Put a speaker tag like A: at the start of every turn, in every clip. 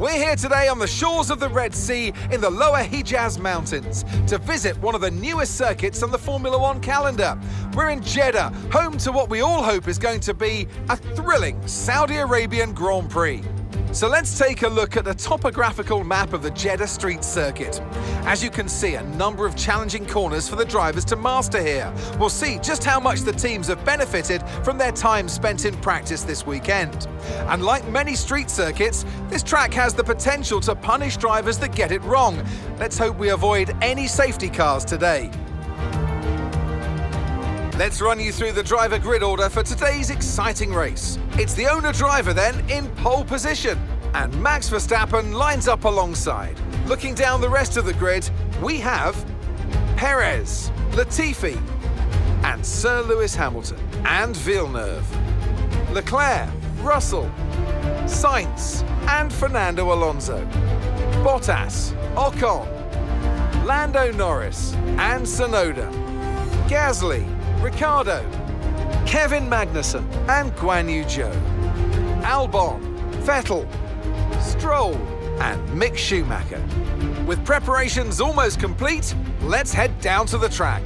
A: We're here today on the shores of the Red Sea in the lower Hejaz Mountains to visit one of the newest circuits on the Formula One calendar. We're in Jeddah, home to what we all hope is going to be a thrilling Saudi Arabian Grand Prix. So let's take a look at the topographical map of the Jeddah Street Circuit. As you can see, a number of challenging corners for the drivers to master here. We'll see just how much the teams have benefited from their time spent in practice this weekend. And like many street circuits, this track has the potential to punish drivers that get it wrong. Let's hope we avoid any safety cars today. Let's run you through the driver grid order for today's exciting race. It's the owner-driver then in pole position, and Max Verstappen lines up alongside. Looking down the rest of the grid, we have Perez, Latifi, and Sir Lewis Hamilton, and Villeneuve, Leclerc, Russell, Sainz, and Fernando Alonso, Bottas, Ocon, Lando Norris, and Tsunoda, Gasly, Ricciardo, Kevin Magnussen and Guan Yu Zhou, Albon, Vettel, Stroll and Mick Schumacher. With preparations almost complete, let's head down to the track.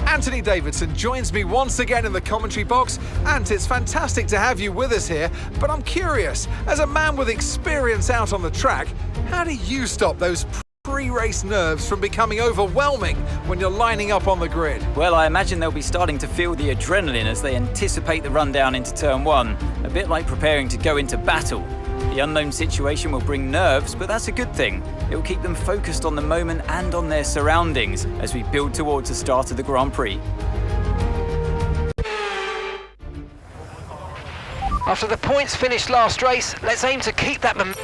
A: Anthony Davidson joins me once again in the commentary box, and it's fantastic to have you with us here, but I'm curious, as a man with experience out on the track, how do you stop those pre-race nerves from becoming overwhelming when you're lining up on the grid?
B: Well, I imagine they'll be starting to feel the adrenaline as they anticipate the rundown into turn one, a bit like preparing to go into battle. The unknown situation will bring nerves, but that's a good thing. It will keep them focused on the moment and on their surroundings as we build towards the start of the Grand Prix.
C: After the points finished last race, let's aim to keep that momentum.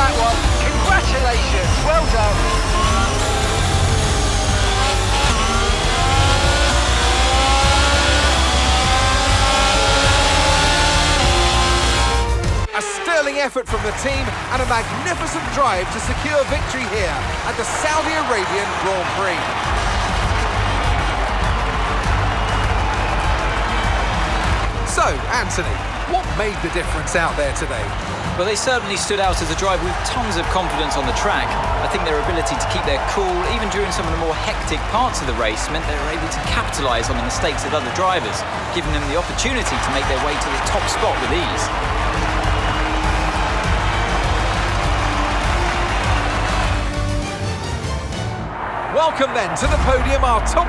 C: that one. Congratulations, well done.
A: A sterling effort from the team and a magnificent drive to secure victory here at the Saudi Arabian Grand Prix. So, Anthony, what made the difference out there today?
B: Well, they certainly stood out as a driver with tons of confidence on the track. I think their ability to keep their cool, even during some of the more hectic parts of the race, meant they were able to capitalise on the mistakes of other drivers, giving them the opportunity to make their way to the top spot with ease.
A: Welcome then to the podium, our top